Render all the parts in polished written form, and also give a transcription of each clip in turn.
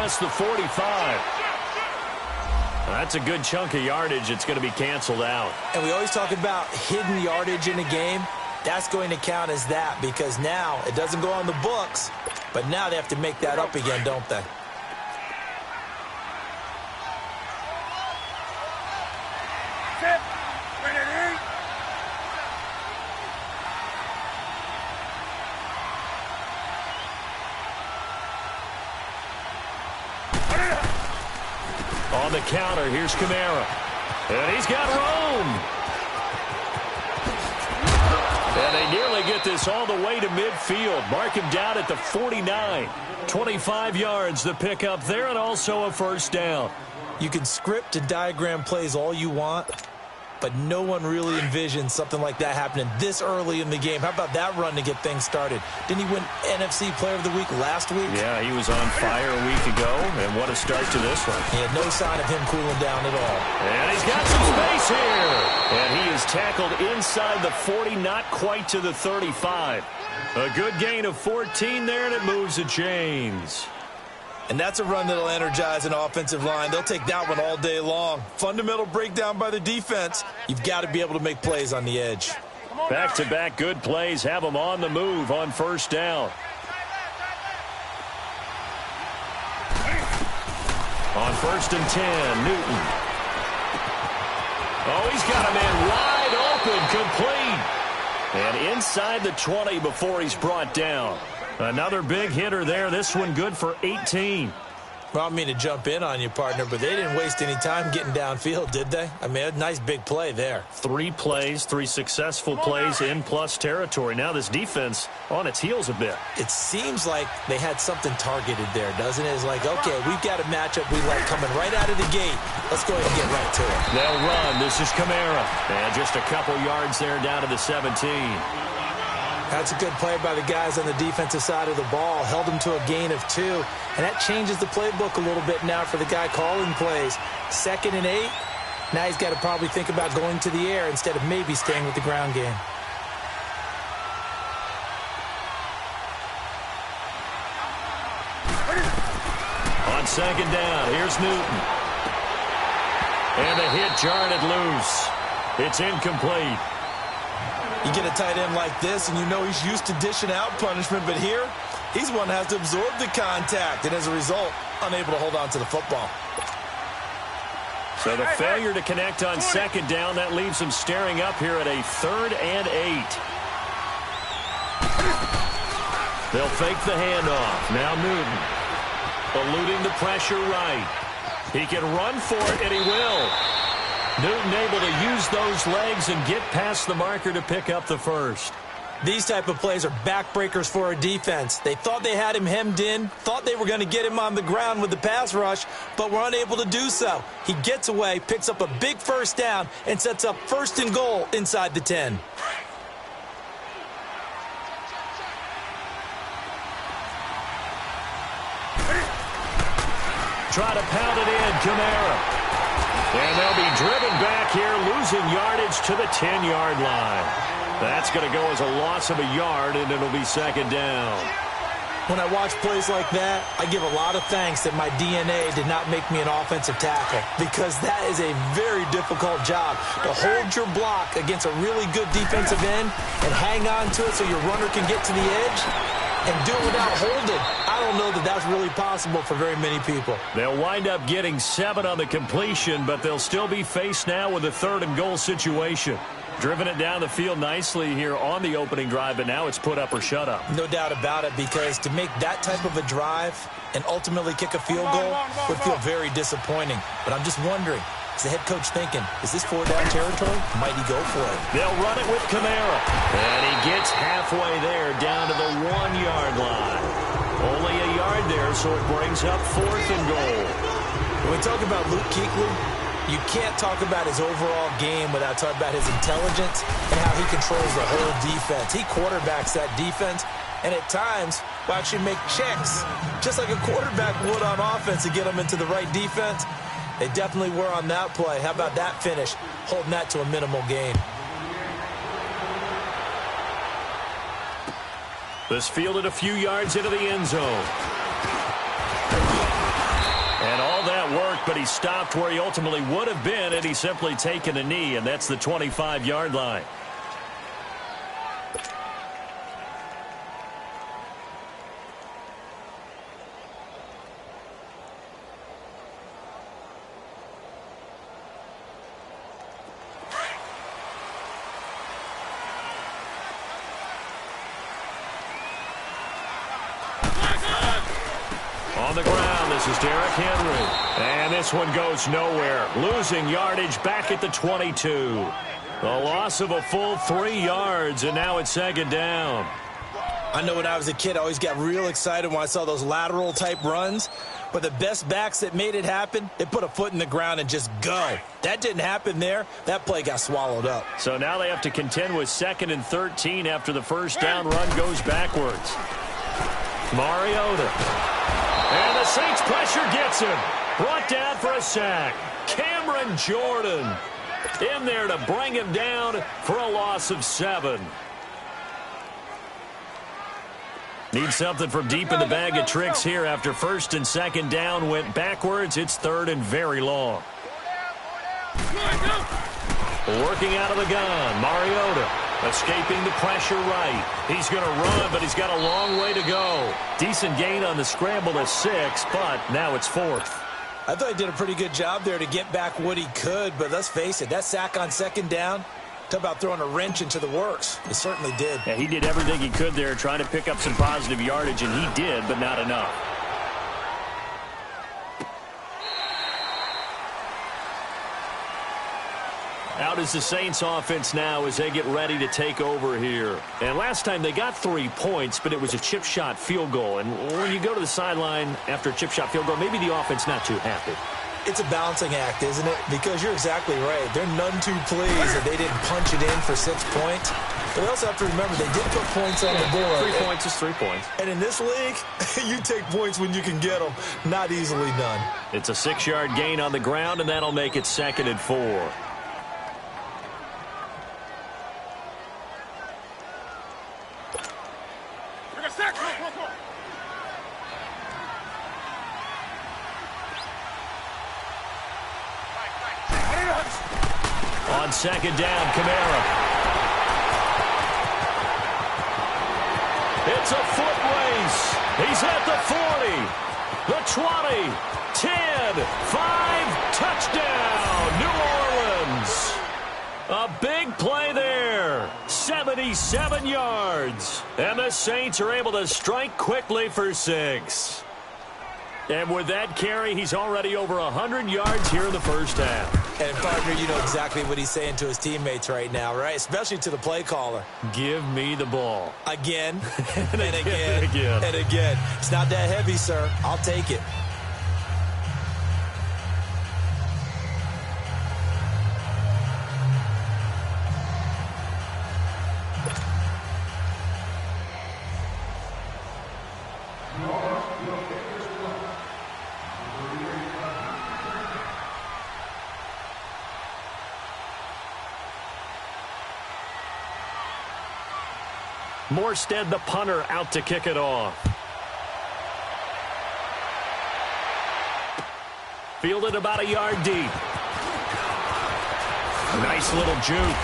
past the 45. That's a good chunk of yardage. It's going to be canceled out. And we always talk about hidden yardage in a game. That's going to count as that because now it doesn't go on the books, but now they have to make that up again, don't they? On the counter, here's Kamara. And he's got room. And they nearly get this all the way to midfield. Mark him down at the 49. 25 yards the pickup there and also a first down. You can script and diagram plays all you want, but no one really envisions something like that happening this early in the game. How about that run to get things started? Didn't he win NFC Player of the Week last week? Yeah, he was on fire a week ago, and what a start to this one. He had no sign of him cooling down at all. And he's got some space here. And he is tackled inside the 40, not quite to the 35. A good gain of 14 there, and it moves the chains. And that's a run that'll energize an offensive line. They'll take that one all day long. Fundamental breakdown by the defense. You've got to be able to make plays on the edge. Back-to-back good plays have them on the move on first down. On 1st and 10, Newton. Oh, he's got a man wide open, complete. And inside the 20 before he's brought down. Another big hitter there. This one good for 18. Well, I don't mean to jump in on you, partner, but they didn't waste any time getting downfield, did they? I mean, a nice big play there. 3 plays, 3 successful plays in plus territory. Now this defense on its heels a bit. It seems like they had something targeted there, doesn't it? It's like, okay, we've got a matchup we like coming right out of the gate. Let's go ahead and get right to it. They'll run. This is Kamara. And just a couple yards there down to the 17. That's a good play by the guys on the defensive side of the ball. Held them to a gain of 2. And that changes the playbook a little bit now for the guy calling plays. 2nd and 8. Now he's got to probably think about going to the air instead of maybe staying with the ground game. On 2nd down, here's Newton. And the hit jarred it loose. It's incomplete. You get a tight end like this, and you know he's used to dishing out punishment, but here, he's one that has to absorb the contact, and as a result, unable to hold on to the football. So the failure to connect on 2nd down, that leaves him staring up here at a 3rd and 8. They'll fake the handoff. Now Newton, eluding the pressure right. He can run for it, and he will. Newton able to use those legs and get past the marker to pick up the first. These type of plays are backbreakers for a defense. They thought they had him hemmed in, thought they were going to get him on the ground with the pass rush, but were unable to do so. He gets away, picks up a big first down, and sets up 1st and goal inside the 10. Try to pound it in, Kamara. And they'll be driven back here, losing yardage to the 10-yard line. That's going to go as a loss of a yard, and it'll be 2nd down. When I watch plays like that, I give a lot of thanks that my DNA did not make me an offensive tackle, because that is a very difficult job to hold your block against a really good defensive end and hang on to it so your runner can get to the edge and do it without holding. I don't know that that's really possible for very many people. They'll wind up getting 7 on the completion, but they'll still be faced now with a 3rd and goal situation. Driven it down the field nicely here on the opening drive, but now it's put up or shut up. No doubt about it, because to make that type of a drive and ultimately kick a field goal would feel very disappointing. But I'm just wondering, is the head coach thinking, is this 4-down territory? Might he go for it? They'll run it with Kamara. And he gets halfway there down to the 1-yard line. Only a yard there, so it brings up 4th and goal. When we talk about Luke Kuechly, you can't talk about his overall game without talking about his intelligence and how he controls the whole defense. He quarterbacks that defense, and at times will actually make checks, just like a quarterback would on offense to get them into the right defense. They definitely were on that play. How about that finish, holding that to a minimal gain? This fielded a few yards into the end zone. he stopped where he ultimately would have been had he simply taken a knee, and that's the 25-yard line. On the ground, this is Derrick Henry. And this one goes nowhere. Losing yardage back at the 22. The loss of a full 3 yards, and now it's second down. I know when I was a kid, I always got real excited when I saw those lateral-type runs. But the best backs that made it happen, they put a foot in the ground and just go. That didn't happen there. That play got swallowed up. So now they have to contend with 2nd and 13 after the first down run goes backwards. Mariota. And the Saints pressure gets him. Brought down for a sack. Cameron Jordan in there to bring him down for a loss of 7. Need something from deep in the bag of tricks here after 1st and 2nd down went backwards. It's 3rd and very long. Working out of the gun, Mariota. Escaping the pressure right. He's going to run, but he's got a long way to go. Decent gain on the scramble to 6, but now it's 4th. I thought he did a pretty good job there to get back what he could, but let's face it, that sack on 2nd down, talk about throwing a wrench into the works. It certainly did. Yeah, he did everything he could there trying to pick up some positive yardage, and he did, but not enough. Out is the Saints offense now as they get ready to take over here. And last time they got 3 points, but it was a chip shot field goal. And when you go to the sideline after a chip shot field goal, maybe the offense not too happy. It's a balancing act, isn't it? Because you're exactly right. They're none too pleased that they didn't punch it in for 6 points. But they also have to remember they did put points on the board. 3 points is 3 points. And in this league, you take points when you can get them. Not easily done. It's a 6-yard gain on the ground, and that'll make it 2nd and 4. On 2nd down, Kamara. It's a foot race. He's at the 40, the 20, 10, 5, touchdown, New Orleans. A big play there, 77 yards. And the Saints are able to strike quickly for 6. And with that carry, he's already over 100 yards here in the first half. And, partner, you know exactly what he's saying to his teammates right now, right? Especially to the play caller. Give me the ball. Again, and again, and again. It's not that heavy, sir. I'll take it. Morstead, the punter, out to kick it off. Fielded about a yard deep. Nice little juke.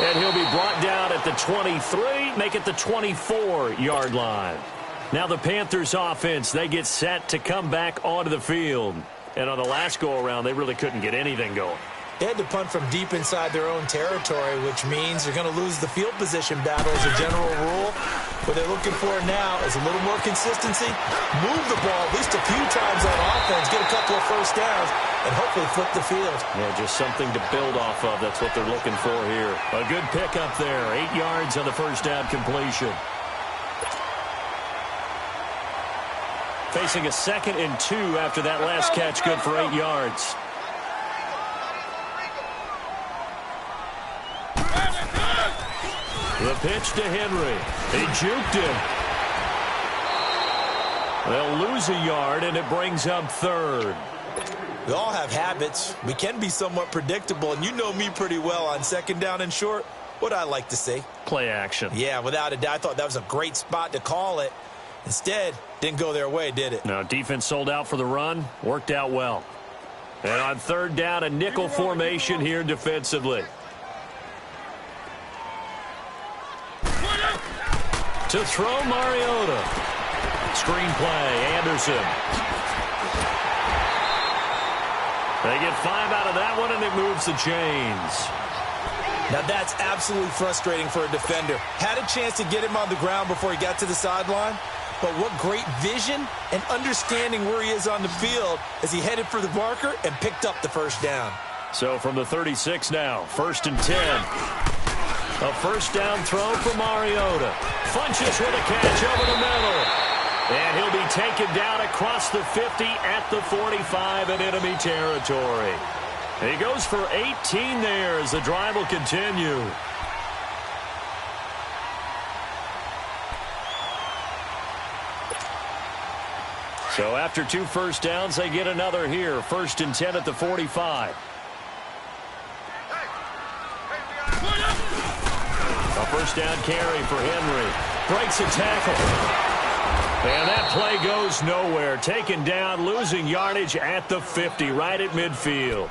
And he'll be brought down at the 23, make it the 24-yard line. Now the Panthers offense, they get set to come back onto the field. And on the last go-around, they really couldn't get anything going. They had to punt from deep inside their own territory, which means they're going to lose the field position battle as a general rule. What they're looking for now is a little more consistency, move the ball at least a few times on offense, get a couple of first downs, and hopefully flip the field. Yeah, just something to build off of. That's what they're looking for here. A good pickup there, 8 yards on the first down completion. Facing a 2nd and 2 after that last catch, good for 8 yards. The pitch to Henry. He juked him. They'll lose a yard, and it brings up 3rd. We all have habits. We can be somewhat predictable, and you know me pretty well on 2nd down and short. What I like to see. Play action. Yeah, without a doubt. I thought that was a great spot to call it. Instead, didn't go their way, did it? No, defense sold out for the run. Worked out well. And on third down, a nickel formation here defensively. To throw, Mariota. Screenplay, Anderson. They get 5 out of that one, and it moves the chains. Now that's absolutely frustrating for a defender. Had a chance to get him on the ground before he got to the sideline, but what great vision and understanding where he is on the field as he headed for the marker and picked up the first down. So from the 36 now, 1st and 10. A first down throw for Mariota. Funches with a catch over the middle. And he'll be taken down across the 50 at the 45 in enemy territory. He goes for 18 there as the drive will continue. So after 2 first downs, they get another here. 1st and 10 at the 45. A first down carry for Henry. Breaks a tackle. And that play goes nowhere. Taken down, losing yardage at the 50, right at midfield.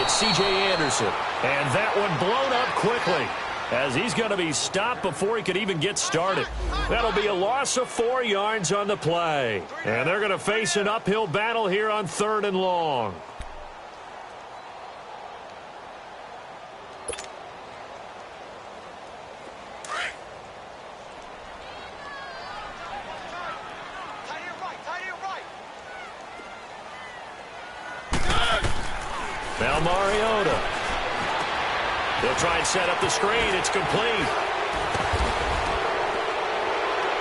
C.J. Anderson. And that one blown up quickly as he's going to be stopped before he could even get started. That'll be a loss of 4 yards on the play. And they're going to face an uphill battle here on 3rd and long. Now Mariota. They'll try and set up the screen. It's complete.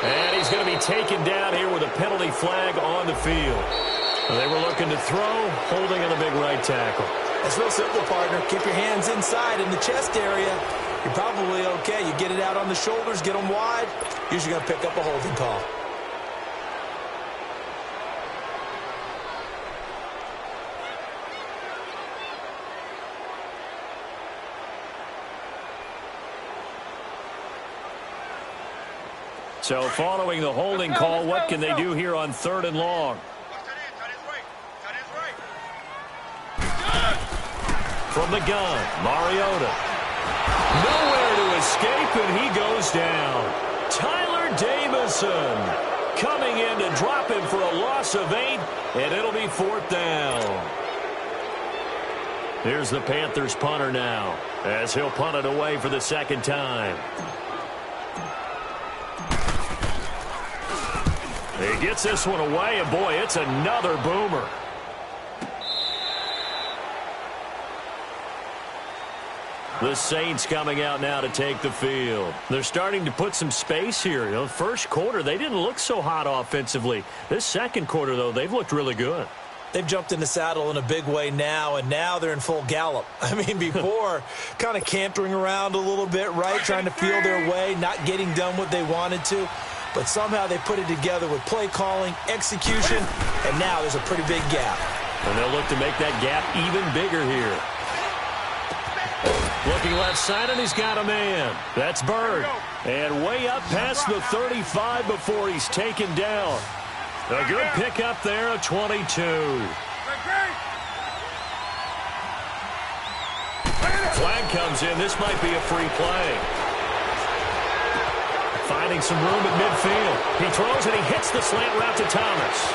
And he's going to be taken down here with a penalty flag on the field. They were looking to throw, holding on the big right tackle. It's real simple, partner. Keep your hands inside in the chest area. You're probably okay. You get it out on the shoulders, get them wide. Usually going to pick up a holding call. So following the holding call, what can they do here on 3rd and long? From the gun, Mariota. Nowhere to escape, and he goes down. Tyler Davison coming in to drop him for a loss of 8, and it'll be 4th down. Here's the Panthers punter now, as he'll punt it away for the 2nd time. He gets this one away, and boy, it's another boomer. The Saints coming out now to take the field. They're starting to put some space here. You know, first quarter, they didn't look so hot offensively. This 2nd quarter, though, they've looked really good. They've jumped in the saddle in a big way now, and now they're in full gallop. I mean, before, kind of cantering around a little bit, right, trying to feel their way, not getting done what they wanted to. But somehow they put it together with play calling, execution, and now there's a pretty big gap. And they'll look to make that gap even bigger here. Looking left side, and he's got a man. That's Bird. And way up past the 35 before he's taken down. A good pickup there of 22. Flag comes in. This might be a free play. Finding some room at midfield. He throws and he hits the slant route to Thomas.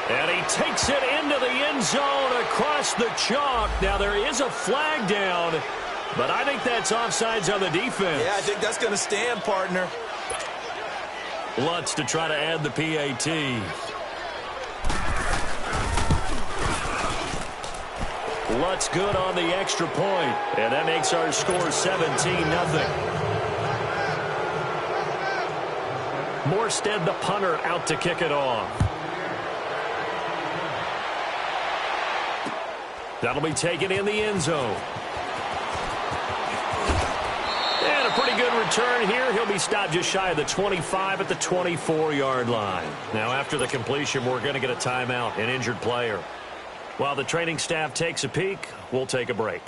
And he takes it into the end zone across the chalk. Now there is a flag down, but I think that's offsides on the defense. Yeah, I think that's going to stand, partner. Lutz to try to add the PAT. Lutz good on the extra point, and that makes our score 17-0. Morstead, the punter, out to kick it off. That'll be taken in the end zone. return here. He'll be stopped just shy of the 25 at the 24-yard line. Now, after the completion, we're going to get a timeout, an injured player. While the training staff takes a peek, we'll take a break.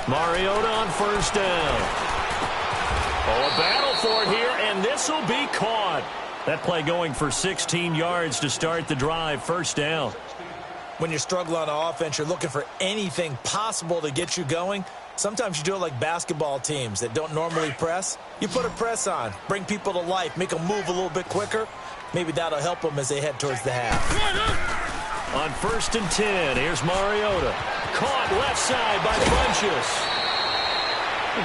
Mariota on first down. Oh, a battle for it here, and this will be caught. That play going for 16 yards to start the drive, first down. When you're struggling on offense, you're looking for anything possible to get you going. Sometimes you do it like basketball teams that don't normally press. You put a press on, bring people to life, make them move a little bit quicker. Maybe that'll help them as they head towards the half. On first and 10, here's Mariota. Caught left side by Funchess.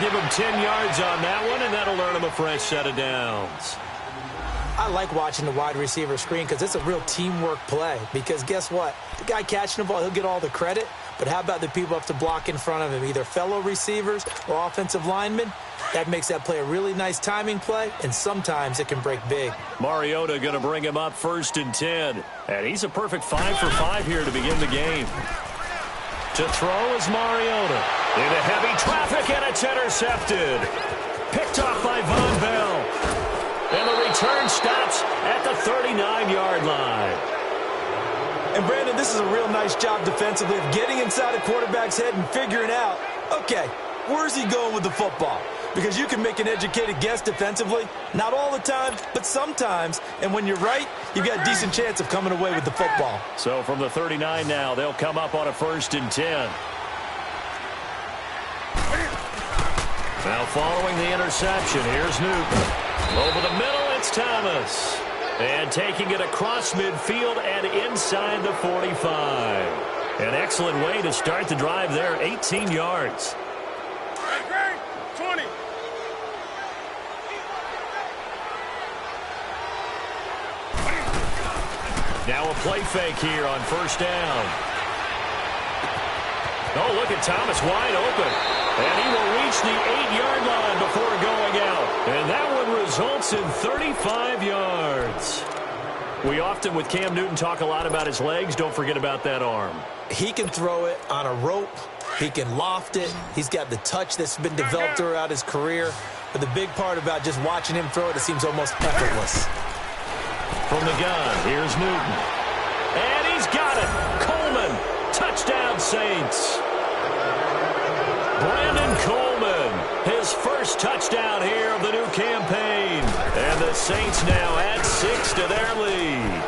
Give him 10 yards on that one, and that'll earn him a fresh set of downs. I like watching the wide receiver screen because it's a real teamwork play. Because guess what? The guy catching the ball, he'll get all the credit. But how about the people up to block in front of him, either fellow receivers or offensive linemen? That makes that play a really nice timing play, and sometimes it can break big. Mariota going to bring him up first and 10. And he's a perfect 5 for 5 here to begin the game. To throw is Mariota. Into heavy traffic, and it's intercepted. Picked off by Von Bell. And the return stops at the 39-yard line. And, Brandon, this is a real nice job defensively of getting inside a quarterback's head and figuring out, okay, where's he going with the football? Because you can make an educated guess defensively. Not all the time, but sometimes. And when you're right, you've got a decent chance of coming away with the football. So from the 39 now, they'll come up on a first and 10. Now following the interception, here's Newton. Over the middle, it's Thomas. And taking it across midfield and inside the 45. An excellent way to start the drive there, 18 yards. 20. Now a play fake here on first down. Oh, look at Thomas wide open. And he will reach the 8-yard line before going out. And that one results in 35 yards. We often, with Cam Newton, talk a lot about his legs. Don't forget about that arm. He can throw it on a rope. He can loft it. He's got the touch that's been developed throughout his career. But the big part about just watching him throw it, it seems almost effortless. From the gun, here's Newton. And he's got it. Coleman, touchdown Saints. Brandon Coleman, his first touchdown here of the new campaign. And the Saints now add 6 to their lead.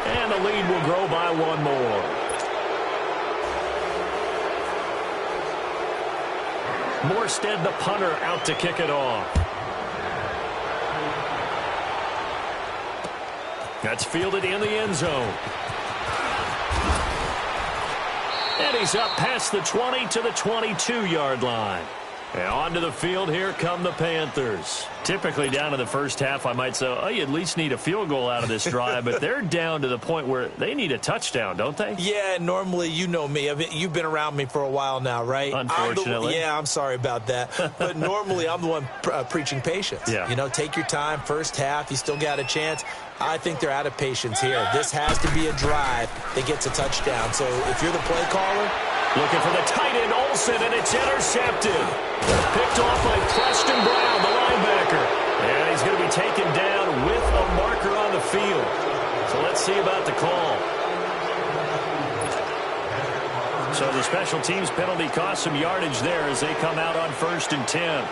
And the lead will grow by 1 more. Morstead, the punter, out to kick it off. That's fielded in the end zone. And he's up past the 20 to the 22-yard line. And onto the field, here come the Panthers. Typically down in the first half, I might say, oh, you at least need a field goal out of this drive, but they're down to the point where they need a touchdown, don't they? Yeah, normally, you know me. You've been around me for a while now, right? Unfortunately. I'm sorry about that. But normally, I'm the one preaching patience. Yeah. You know, take your time, first half, you still got a chance. I think they're out of patience here. This has to be a drive that gets a touchdown. So if you're the play caller, looking for the tight end, Olsen, and it's intercepted. Picked off by Preston Brown, the linebacker. And he's going to be taken down with a marker on the field. So let's see about the call. So the special teams penalty cost some yardage there as they come out on first and 10.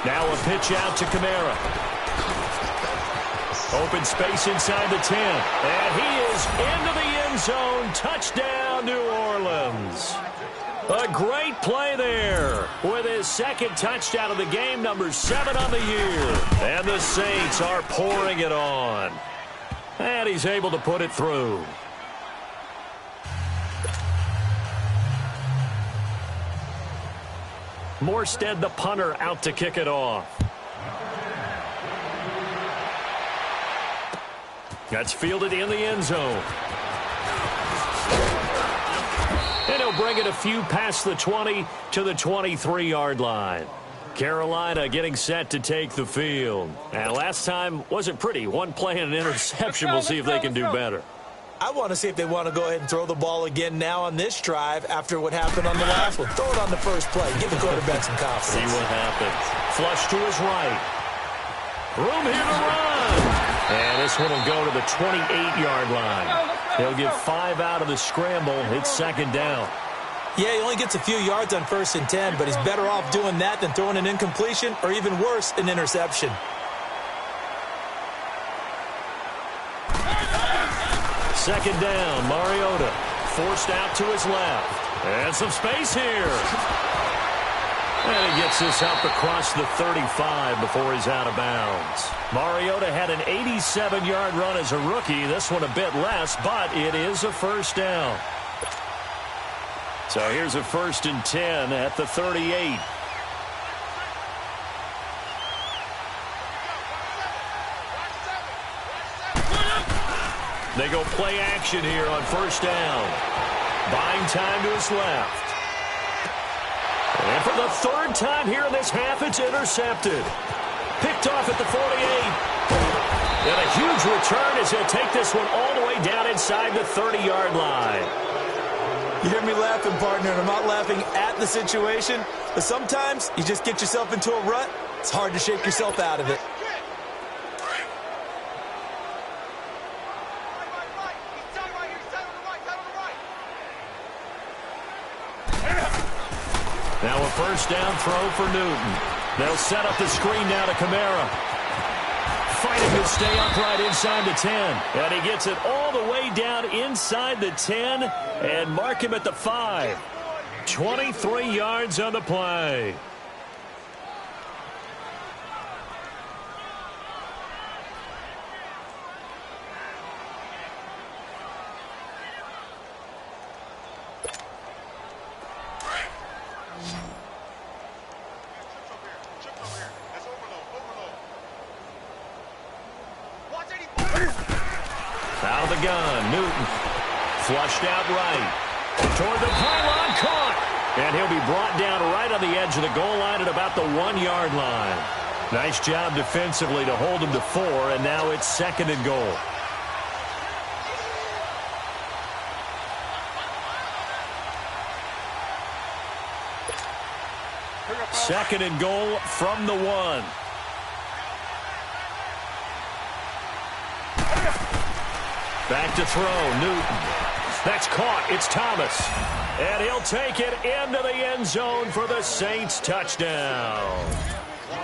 Now a pitch out to Kamara. Open space inside the 10. And he is into the end zone. Touchdown, New Orleans. A great play there with his second touchdown of the game, number 7 on the year. And the Saints are pouring it on. And he's able to put it through. Morstead, the punter, out to kick it off. That's fielded in the end zone. And he'll bring it a few past the 20 to the 23-yard line. Carolina getting set to take the field. And last time wasn't pretty. One play and an interception. We'll see if they can do better. I want to see if they want to go ahead and throw the ball again now on this drive after what happened on the last one. Throw it on the first play. Give the quarterback some confidence. See what happens. Flush to his right. Room here to run. And this one will go to the 28-yard line. He'll get 5 out of the scramble. It's second down. Yeah, he only gets a few yards on 1st and 10, but he's better off doing that than throwing an incompletion or even worse, an interception. Second down, Mariota forced out to his left. And some space here. And he gets this up across the 35 before he's out of bounds. Mariota had an 87-yard run as a rookie. This one a bit less, but it is a first down. So here's a 1st and 10 at the 38. They go play action here on 1st down. Buying time to his left. And for the 3rd time here in this half, it's intercepted. Picked off at the 48. And a huge return as he'll take this one all the way down inside the 30-yard line. You hear me laughing, partner, and I'm not laughing at the situation, but sometimes you just get yourself into a rut. It's hard to shake yourself out of it. Now a 1st down throw for Newton. They'll set up the screen now to Kamara. Fighting to stay upright inside the 10. And he gets it all the way down inside the 10 and mark him at the 5. 23 yards on the play. Out of the gun, Newton. Flushed out right. Toward the pylon, caught. And he'll be brought down right on the edge of the goal line at about the 1-yard line. Nice job defensively to hold him to 4, and now it's 2nd and goal. Second and goal from the 1. Back to throw, Newton. That's caught. It's Thomas. And he'll take it into the end zone for the Saints touchdown.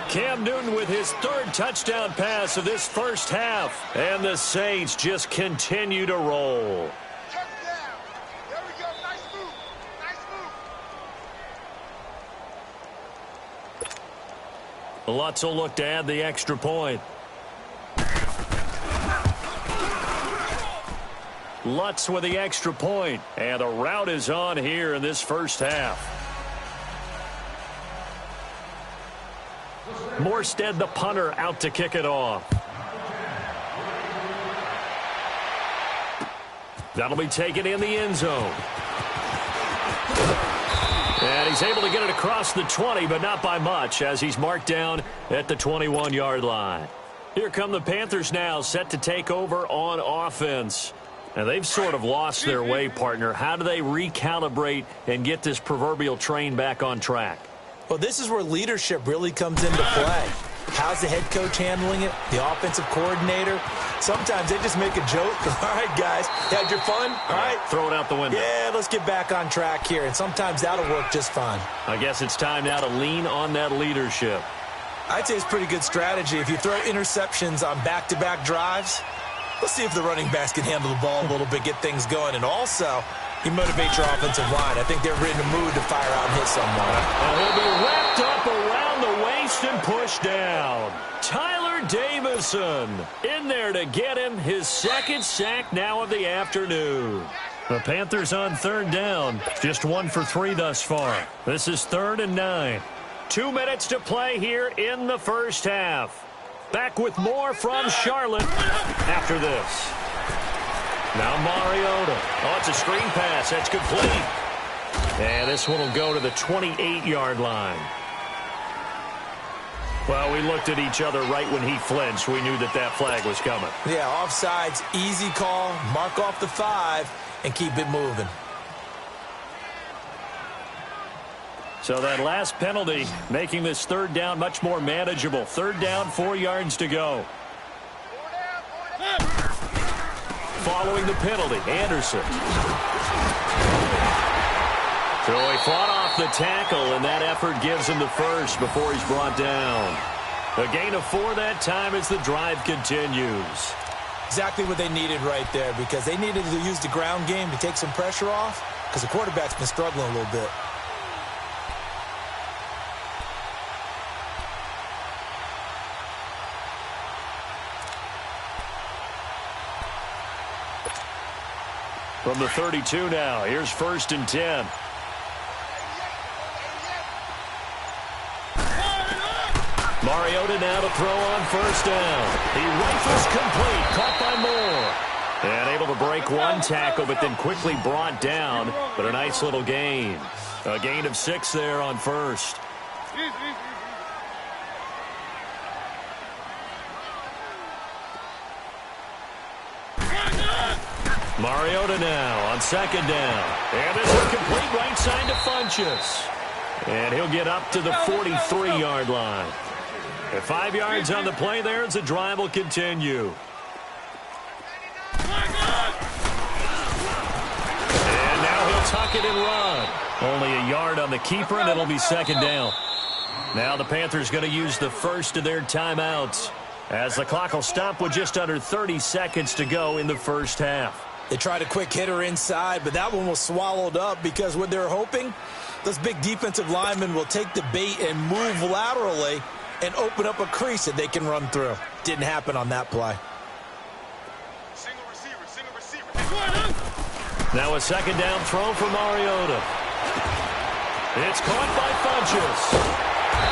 Cam Newton with his 3rd touchdown pass of this first half. And the Saints just continue to roll. Touchdown. There we go. Nice move. Nice move. Lutz will look to add the extra point. Lutz with the extra point, and the route is on here in this first half. Morstead, the punter, out to kick it off. That'll be taken in the end zone. And he's able to get it across the 20, but not by much, as he's marked down at the 21-yard line. Here come the Panthers now, set to take over on offense. And they've sort of lost their way, partner. How do they recalibrate and get this proverbial train back on track? Well, this is where leadership really comes into play. How's the head coach handling it? The offensive coordinator? Sometimes they just make a joke. All right, guys, you had your fun? All right. Throw it out the window. Yeah, let's get back on track here. And sometimes that'll work just fine. I guess it's time now to lean on that leadership. I'd say it's pretty good strategy. If you throw interceptions on back-to-back drives, let's see if the running backs can handle the ball a little bit, get things going. And also, you motivate your offensive line. I think they're in the mood to fire out and hit someone. And he'll be wrapped up around the waist and pushed down. Tyler Davison in there to get him his 2nd sack now of the afternoon. The Panthers on 3rd down. Just 1 for 3 thus far. This is 3rd and 9. 2 minutes to play here in the first half. Back with more from Charlotte after this. Now Mariota. Oh, it's a screen pass. That's complete. And this one will go to the 28-yard line. Well, we looked at each other right when he flinched. We knew that that flag was coming. Yeah, offsides, easy call. Mark off the 5 and keep it moving. So that last penalty making this third down much more manageable. Third down, 4 yards to go. Following the penalty, Anderson. So he fought off the tackle, and that effort gives him the first before he's brought down. A gain of 4 that time as the drive continues. Exactly what they needed right there, because they needed to use the ground game to take some pressure off, because the quarterback's been struggling a little bit. From the 32 now, here's 1st and 10. Mariota now to throw on 1st down. He rifles complete, caught by Moore. And able to break one tackle, but then quickly brought down. But a nice little gain. A gain of 6 there on 1st. Mariota now on 2nd down. And this is complete right side to Funchess. And he'll get up to the 43-yard line. And 5 yards on the play there as the drive will continue. And now he'll tuck it and run. Only a yard on the keeper, and it'll be 2nd down. Now the Panthers going to use the first of their timeouts, as the clock will stop with just under 30 seconds to go in the first half. They tried a quick hitter inside, but that one was swallowed up because what they're hoping, those big defensive linemen will take the bait and move laterally and open up a crease that they can run through. Didn't happen on that play. Single receiver. Now a 2nd down throw for Mariota. It's caught by Funchess.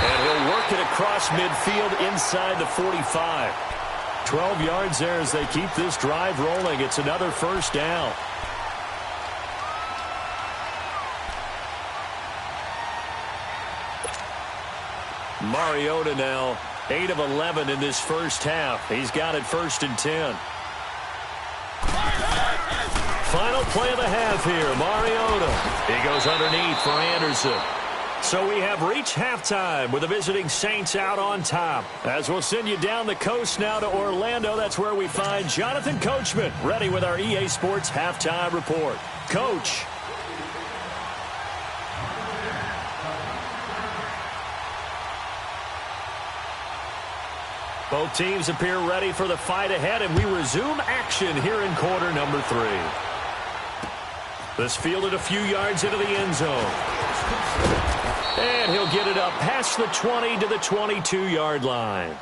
And he'll work it across midfield inside the 45. 12 yards there as they keep this drive rolling. It's another 1st down. Mariota now 8 of 11 in this first half. He's got it 1st and 10. Final play of the half here. Mariota. He goes underneath for Anderson. So we have reached halftime with the visiting Saints out on top. As we'll send you down the coast now to Orlando, that's where we find Jonathan Coachman, ready with our EA Sports Halftime Report. Coach. Both teams appear ready for the fight ahead, and we resume action here in quarter number 3. This fielded a few yards into the end zone. And he'll get it up past the 20 to the 22-yard line.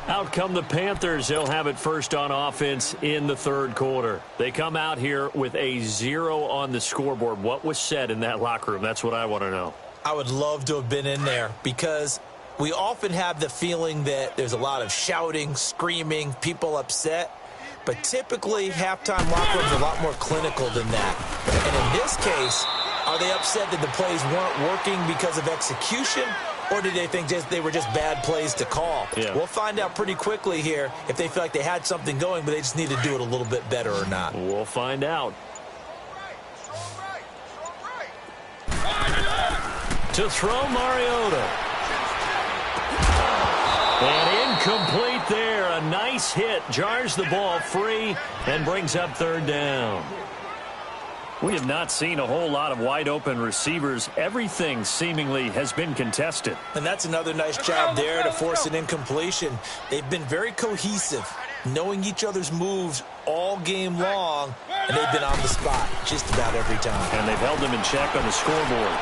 Out come the Panthers. They'll have it first on offense in the 3rd quarter. They come out here with a 0 on the scoreboard. What was said in that locker room? That's what I want to know. I would love to have been in there because we often have the feeling that there's a lot of shouting, screaming, people upset. But typically, halftime locker rooms are a lot more clinical than that. And in this case, are they upset that the plays weren't working because of execution, or did they think they were just bad plays to call? Yeah. We'll find out pretty quickly here if they feel like they had something going, but they just need to do it a little bit better or not. We'll find out. To throw Mariota. And incomplete there. A nice hit. Jars the ball free and brings up 3rd down. We have not seen a whole lot of wide-open receivers. Everything seemingly has been contested. And that's another nice job there to force an incompletion. They've been very cohesive, knowing each other's moves all game long, and they've been on the spot just about every time. And they've held them in check on the scoreboard.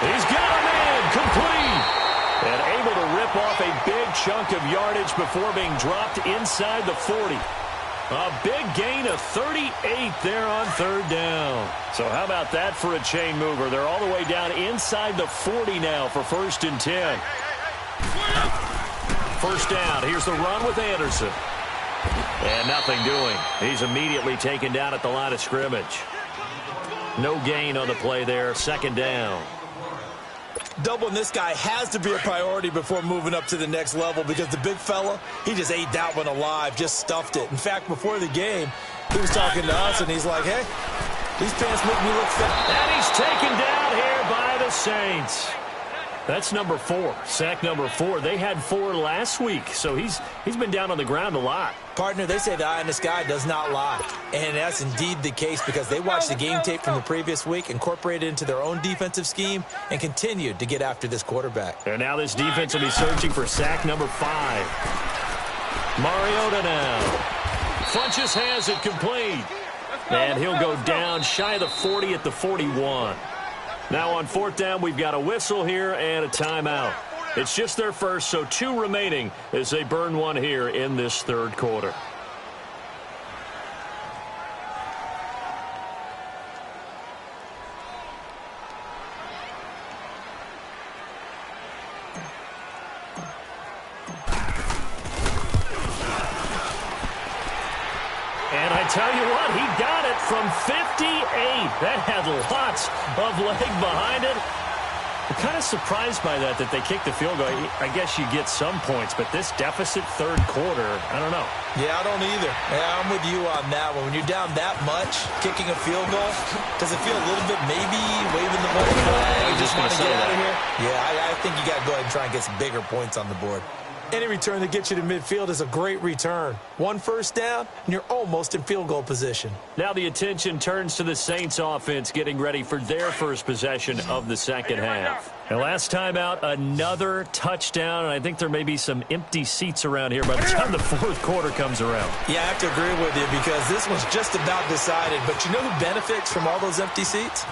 He's got a man complete. And able to rip off a big chunk of yardage before being dropped inside the 40. A big gain of 38 there on 3rd down. So how about that for a chain mover? They're all the way down inside the 40 now for 1st and 10. 1st down. Here's the run with Anderson. And nothing doing. He's immediately taken down at the line of scrimmage. No gain on the play there. 2nd down. Doubling this guy has to be a priority before moving up to the next level because the big fella, he just ate that one alive, just stuffed it. In fact, before the game, he was talking to us, and he's like, hey, these pants make me look fat. And he's taken down here by the Saints. That's number 4, sack number 4. They had 4 last week, so he's been down on the ground a lot. Partner, they say the eye in the sky does not lie. And that's indeed the case because they watched the game tape from the previous week, incorporated it into their own defensive scheme, and continued to get after this quarterback. And now this defense will be searching for sack number 5. Mariota now. Funchess has it complete. And he'll go down shy of the 40 at the 41. Now on 4th down, we've got a whistle here and a timeout. It's just their first, so 2 remaining as they burn one here in this 3rd quarter. And I tell you what, he got it from 58. That had lots of leg behind it. I'm kind of surprised by that they kicked the field goal. I guess you get some points, but this deficit 3rd quarter, I don't know. Yeah, I don't either. Yeah, I'm with you on that one. When you're down that much, kicking a field goal, does it feel a little bit maybe waving the white flag? You just want to get out of here? Yeah, I think you got to go ahead and try and get some bigger points on the board. Any return that gets you to midfield is a great return. 1 first down, and you're almost in field goal position. Now the attention turns to the Saints offense getting ready for their first possession of the 2nd half. And last time out, another touchdown, and I think there may be some empty seats around here by the time the 4th quarter comes around. Yeah, I have to agree with you because this one's just about decided. But you know who benefits from all those empty seats?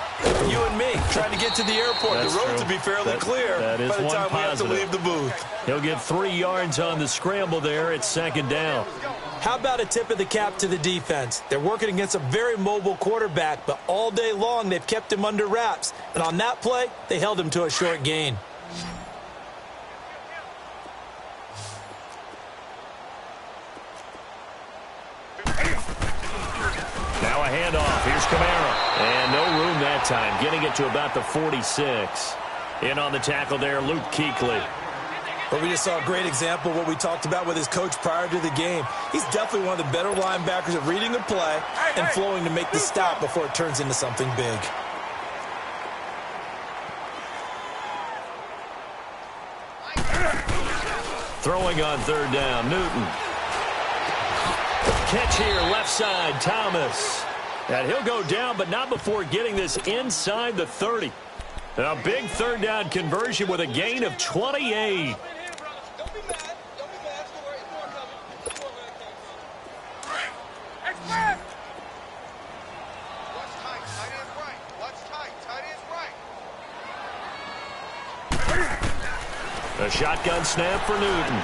You and me, trying to get to the airport. That's the roads true. will be fairly clear by the time we have to leave the booth. He'll get 3 yards on the scramble there. It's 2nd down. How about a tip of the cap to the defense? They're working against a very mobile quarterback, but all day long they've kept him under wraps. And on that play, they held him to a short gain. Now a handoff. Here's Kamara. And no room that time. Getting it to about the 46. In on the tackle there, Luke Kuechly. But we just saw a great example of what we talked about with his coach prior to the game. He's definitely one of the better linebackers at reading the play and flowing to make the stop before it turns into something big. Throwing on 3rd down, Newton. Catch here, left side, Thomas. And he'll go down, but not before getting this inside the 30. A big 3rd down conversion with a gain of 28. A shotgun snap for Newton.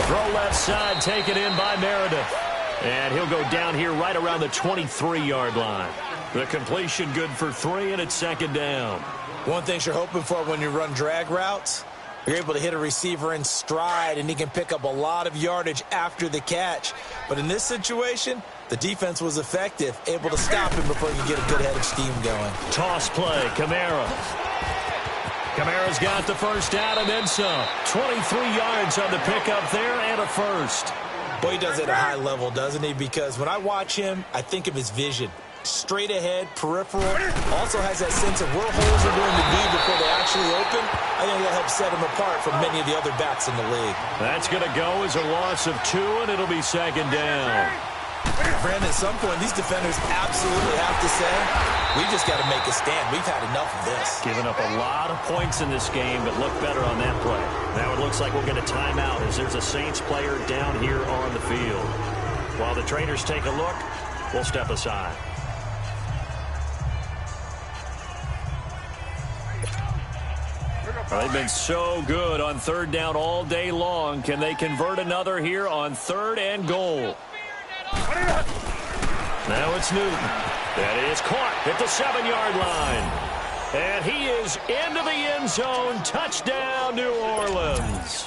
Throw left side, taken in by Meredith. And he'll go down here right around the 23-yard line. The completion good for 3, and it's 2nd down. One thing you're hoping for when you run drag routes, you're able to hit a receiver in stride, and he can pick up a lot of yardage after the catch. But in this situation, the defense was effective, able to stop him before he could get a good head of steam going. Toss play, Kamara. Kamara's got the first down and then some. 23 yards on the pickup there and a first. Boy, he does it at a high level, doesn't he? Because when I watch him, I think of his vision. Straight ahead, peripheral. Also has that sense of where holes are going to be before they actually open. I think that helps set him apart from many of the other backs in the league. That's going to go as a loss of 2, and it'll be 2nd down. Brandon, at some point, these defenders absolutely have to say, we just got to make a stand. We've had enough of this. Giving up a lot of points in this game, but look better on that play. Now it looks like we'll get a timeout as there's a Saints player down here on the field. While the trainers take a look, we'll step aside. They've been so good on 3rd down all day long. Can they convert another here on 3rd and goal? Now it's Newton. That is caught at the 7-yard line. And he is into the end zone. Touchdown, New Orleans.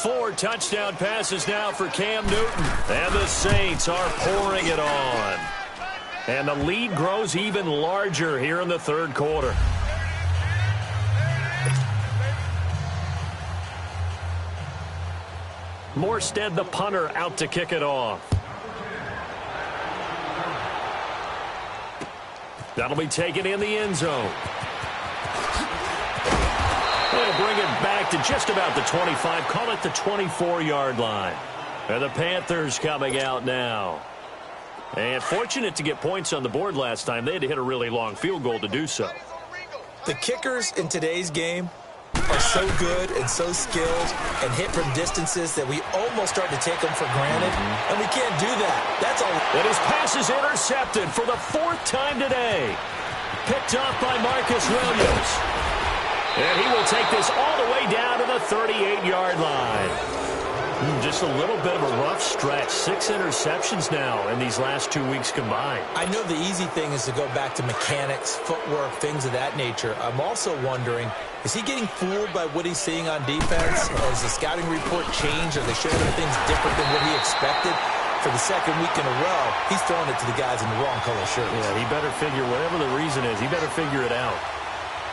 4 touchdown passes now for Cam Newton. And the Saints are pouring it on. And the lead grows even larger here in the 3rd quarter. Morstead, the punter, out to kick it off. That'll be taken in the end zone. They'll bring it back to just about the 25. Call it the 24-yard line. And the Panthers coming out now. And fortunate to get points on the board last time. They had to hit a really long field goal to do so. The kickers in today's game are so good and so skilled and hit from distances that we almost start to take them for granted, and we can't do that. That's all. And his pass is intercepted for the 4th time today. Picked off by Marcus Williams. And he will take this all the way down to the 38-yard line. Just a little bit of a rough stretch. 6 interceptions now in these last 2 weeks combined. I know the easy thing is to go back to mechanics, footwork, things of that nature. I'm also wondering, is he getting fooled by what he's seeing on defense? Has the scouting report changed? Are they showing him things different than what he expected? For the 2nd week in a row, he's throwing it to the guys in the wrong color shirts. Yeah, he better figure, whatever the reason is, he better figure it out.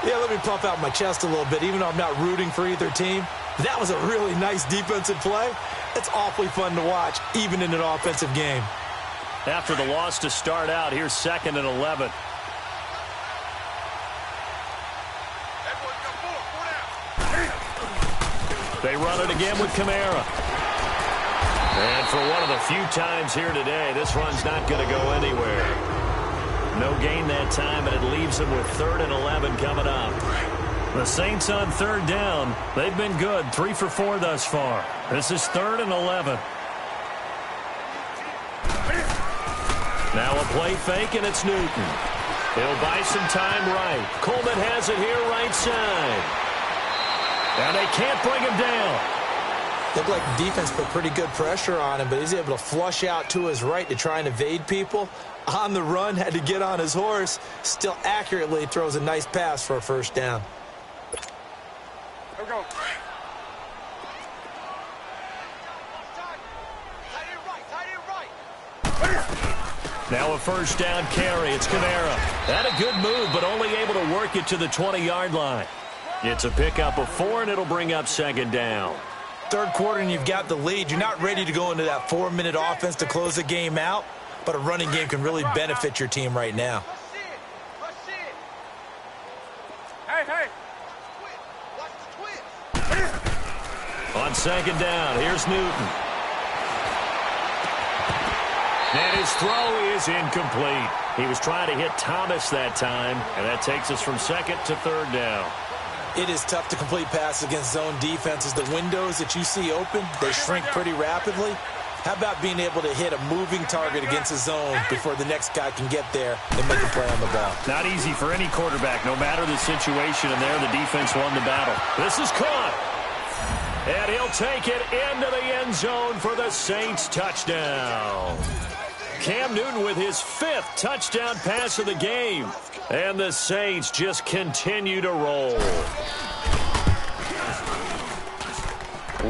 Yeah, let me puff out my chest a little bit, even though I'm not rooting for either team. That was a really nice defensive play. It's awfully fun to watch, even in an offensive game. After the loss to start out, here's 2nd and 11. They run it again with Kamara. And for one of the few times here today, this run's not going to go anywhere. No gain that time, and it leaves them with 3rd and 11 coming up. The Saints on 3rd down. They've been good, 3 for 4 thus far. This is 3rd and 11. Now a play fake, and it's Newton. He'll buy some time right. Coleman has it here right side. And they can't bring him down. Looked like the defense put pretty good pressure on him, but he's able to flush out to his right to try and evade people. On the run, had to get on his horse. Still accurately throws a nice pass for a 1st down. Here we go. Now a 1st down carry. It's Kamara. Had a good move, but only able to work it to the 20-yard line. It's a pickup of 4, and it'll bring up 2nd down. 3rd quarter, and you've got the lead. You're not ready to go into that 4-minute offense to close the game out, but a running game can really benefit your team right now. Hey. On 2nd down, here's Newton. And his throw is incomplete. He was trying to hit Thomas that time, and that takes us from 2nd to 3rd down. It is tough to complete passes against zone defenses. The windows that you see open, they shrink pretty rapidly. How about being able to hit a moving target against a zone before the next guy can get there and make a play on the ball? Not easy for any quarterback, no matter the situation, and there the defense won the battle. This is caught. And he'll take it into the end zone for the Saints touchdown. Cam Newton with his 5th touchdown pass of the game. And the Saints just continue to roll.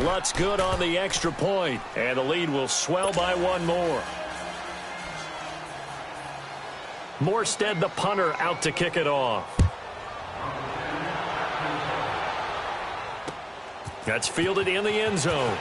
Lutz good on the extra point, and the lead will swell by 1 more. Morstead, the punter, out to kick it off. That's fielded in the end zone.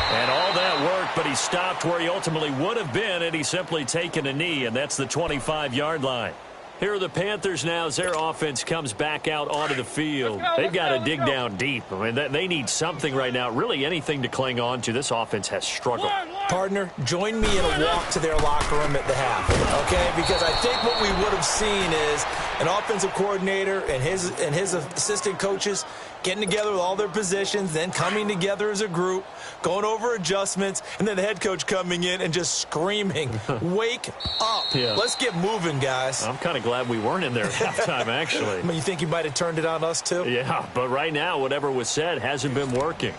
And all that work, but he stopped where he ultimately would have been, and he's simply taken a knee, and that's the 25-yard line. Here are the Panthers now as their offense comes back out onto the field. They've got to dig down deep. I mean, they need something right now, really anything to cling on to. This offense has struggled. Partner, join me in a walk to their locker room at the half, okay? Because I think what we would have seen is an offensive coordinator and his assistant coaches getting together with all their positions, then coming together as a group, going over adjustments, and then the head coach coming in and just screaming, wake up. Yeah. Let's get moving, guys. I'm kind of glad we weren't in there at halftime, actually. I mean, you think you might have turned it on us, too? Yeah, but right now, whatever was said hasn't been working.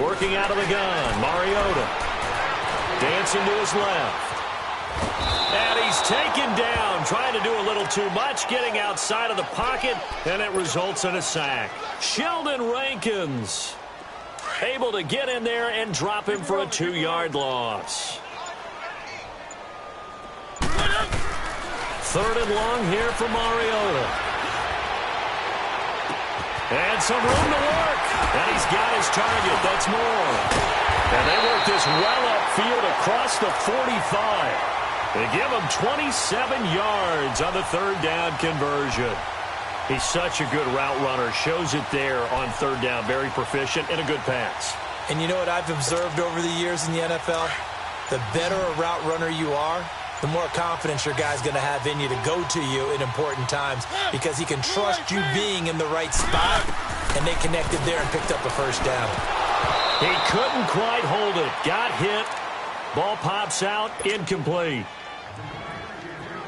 Working out of the gun, Mariota. Dancing to his left. And he He's taken down, trying to do a little too much, getting outside of the pocket, and it results in a sack. Sheldon Rankins able to get in there and drop him for a 2-yard loss. 3rd and long here for Mariota. And some room to work. And he's got his target. That's more. And they work this well upfield across the 45. They give him 27 yards on the 3rd down conversion. He's such a good route runner. Shows it there on 3rd down. Very proficient and a good pass. And you know what I've observed over the years in the NFL? The better a route runner you are, the more confidence your guy's going to have in you to go to you in important times because he can trust you being in the right spot, and they connected there and picked up a 1st down. He couldn't quite hold it. Got hit. Ball pops out. Incomplete.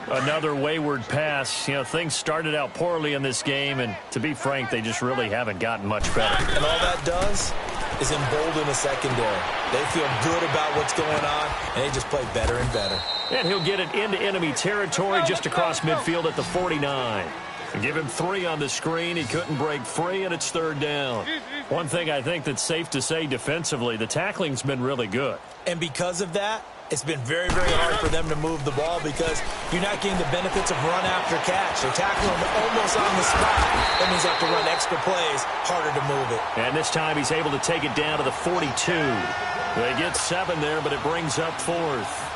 Another wayward pass. You know, things started out poorly in this game, and to be frank, they just really haven't gotten much better. And all that does is embolden the secondary. They feel good about what's going on, and they just play better and better. And he'll get it into enemy territory just across midfield at the 49. And give him 3 on the screen. He couldn't break free, and it's 3rd down. One thing I think that's safe to say defensively, the tackling's been really good. And because of that, it's been very, very hard for them to move the ball because you're not getting the benefits of run after catch. They're tackling them almost on the spot. That means you have to run extra plays, harder to move it. And this time he's able to take it down to the 42. They get 7 there, but it brings up 4th.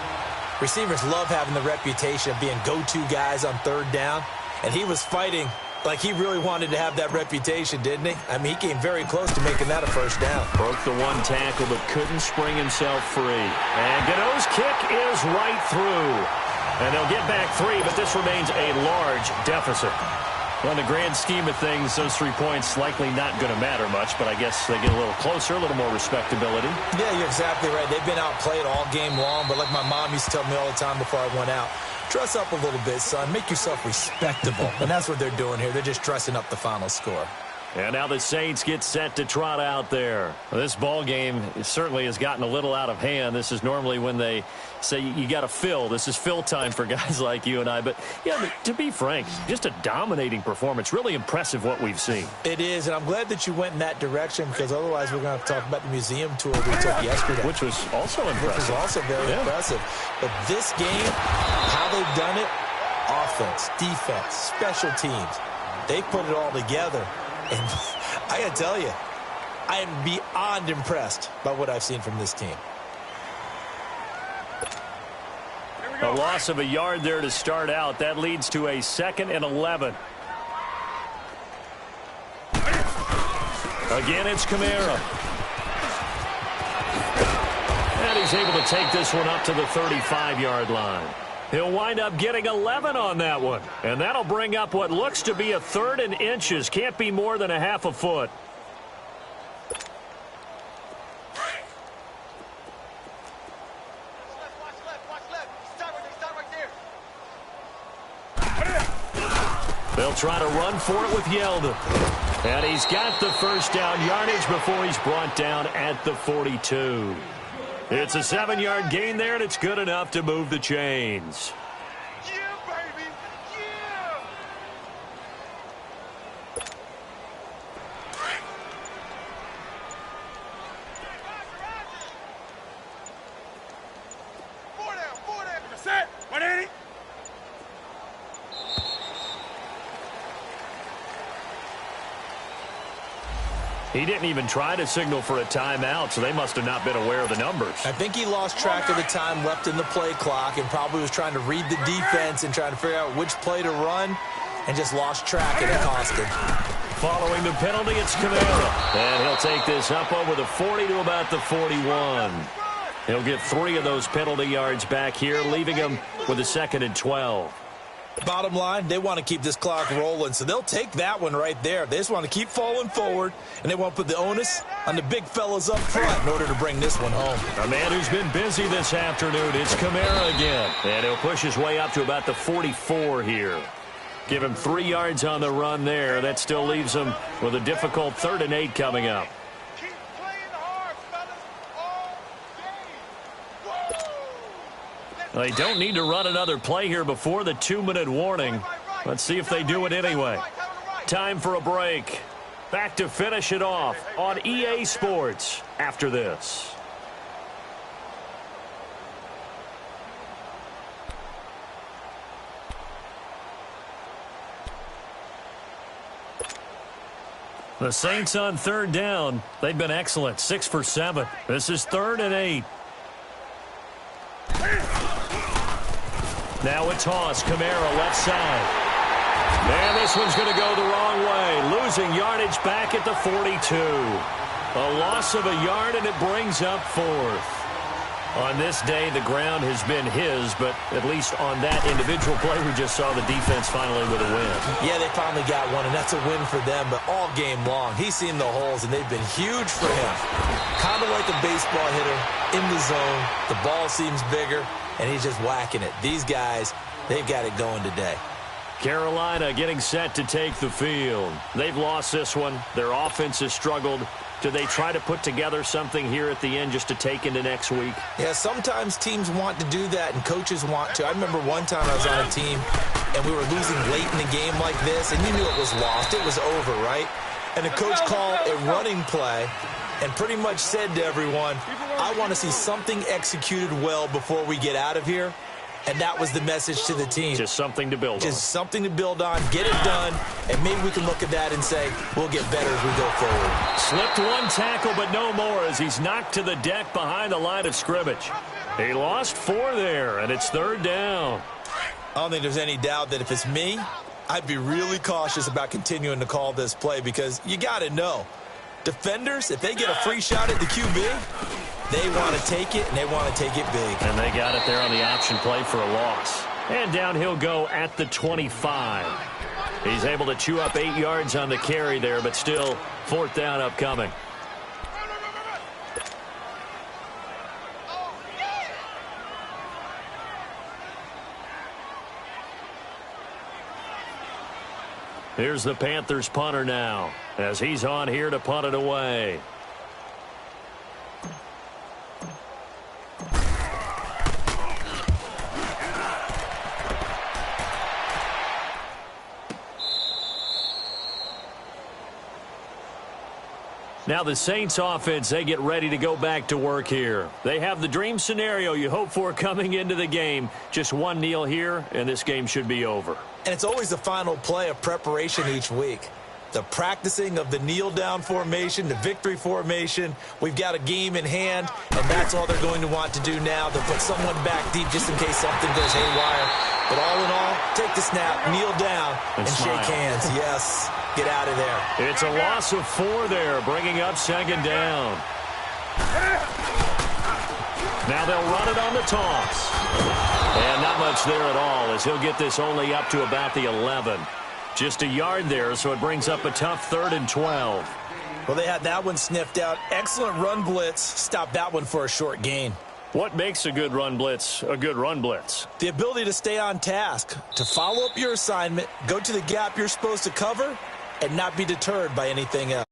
Receivers love having the reputation of being go-to guys on 3rd down. And he was fighting like he really wanted to have that reputation, didn't he? I mean, he came very close to making that a 1st down. Broke the 1 tackle, but couldn't spring himself free. And Gano's kick is right through. And they'll get back 3, but this remains a large deficit. Well, in the grand scheme of things, those 3 points likely not going to matter much, but I guess they get a little closer, a little more respectability. Yeah, you're exactly right. They've been outplayed all game long, but like my mom used to tell me all the time before I went out, dress up a little bit, son. Make yourself respectable. And that's what they're doing here. They're just dressing up the final score. And now the Saints get set to trot out there. Well, this ball game certainly has gotten a little out of hand. This is normally when they say you got to fill. This is fill time for guys like you and I. But, yeah, to be frank, just a dominating performance. Really impressive what we've seen. It is, and I'm glad that you went in that direction because otherwise we're going to have to talk about the museum tour we took yesterday. Which was also impressive. Which was also very impressive. But this game, how they've done it, offense, defense, special teams, they put it all together. And I got to tell you, I am beyond impressed by what I've seen from this team. A loss of a yard there to start out. That leads to a 2nd and 11. Again, it's Kamara. And he's able to take this one up to the 35-yard line. He'll wind up getting 11 on that one. And that'll bring up what looks to be a 3rd and inches. Can't be more than a half a foot. They'll try to run for it with Yeldon. And he's got the 1st down yardage before he's brought down at the 42. It's a 7-yard gain there, and it's good enough to move the chains. Yeah, baby. Yeah. Four down. Set. 180. He didn't even try to signal for a timeout, so they must have not been aware of the numbers. I think he lost track of the time left in the play clock and probably was trying to read the defense and trying to figure out which play to run and just lost track, and it cost him. Following the penalty, it's Kamara. And he'll take this up over the 40 to about the 41. He'll get 3 of those penalty yards back here, leaving him with a 2nd and 12. Bottom line, they want to keep this clock rolling, so they'll take that one right there. They just want to keep falling forward, and they want to put the onus on the big fellas up front in order to bring this one home. A man who's been busy this afternoon, it's Kamara again. And he'll push his way up to about the 44 here. Give him 3 yards on the run there. That still leaves him with a difficult 3rd and 8 coming up. Keep playing hard, fellas. All day. Whoa. They don't need to run another play here before the 2-minute warning. Let's see if they do it anyway. Time for a break. Back to finish it off on EA Sports after this. The Saints on third down. They've been excellent, 6 for 7. This is 3rd and 8. Now a toss. Kamara left side. And this one's going to go the wrong way. Losing yardage back at the 42. A loss of a yard, and it brings up 4th. On this day, the ground has been his, but at least on that individual play, we just saw the defense finally with a win. Yeah, they finally got one, and that's a win for them, but all game long, he's seen the holes, and they've been huge for him. Kind of like a baseball hitter in the zone. The ball seems bigger, and he's just whacking it. These guys, they've got it going today. Carolina getting set to take the field. They've lost this one. Their offense has struggled. Do they try to put together something here at the end just to take into next week? Yeah, sometimes teams want to do that and coaches want to. I remember one time I was on a team and we were losing late in the game like this, and you knew it was lost. It was over, right? And the coach called a running play and pretty much said to everyone, I want to see something executed well before we get out of here. And that was the message to the team. Just something to build on. Just something to build on, get it done, and maybe we can look at that and say, we'll get better as we go forward. Slipped one tackle, but no more as he's knocked to the deck behind the line of scrimmage. He lost 4 there, and it's 3rd down. I don't think there's any doubt that if it's me, I'd be really cautious about continuing to call this play because you got to know, defenders, if they get a free shot at the QB, they want to take it, and they want to take it big. And they got it there on the option play for a loss. And down he'll go at the 25. He's able to chew up 8 yards on the carry there, but still 4th down upcoming. Here's the Panthers punter now, as he's on here to punt it away. Now the Saints offense, they get ready to go back to work here. They have the dream scenario you hope for coming into the game. Just one kneel here, and this game should be over. And it's always the final play of preparation each week. The practicing of the kneel-down formation, the victory formation. We've got a game in hand, and that's all they're going to want to do now. They'll put someone back deep just in case something goes haywire. But all in all, take the snap, kneel down, and shake hands. Yes, get out of there. It's a loss of 4 there, bringing up 2nd down. Now they'll run it on the toss. And not much there at all, as he'll get this only up to about the 11. Just a yard there, so it brings up a tough 3rd and 12. Well, they had that one sniffed out. Excellent run blitz. Stopped that one for a short gain. What makes a good run blitz a good run blitz? The ability to stay on task, to follow up your assignment, go to the gap you're supposed to cover, and not be deterred by anything else.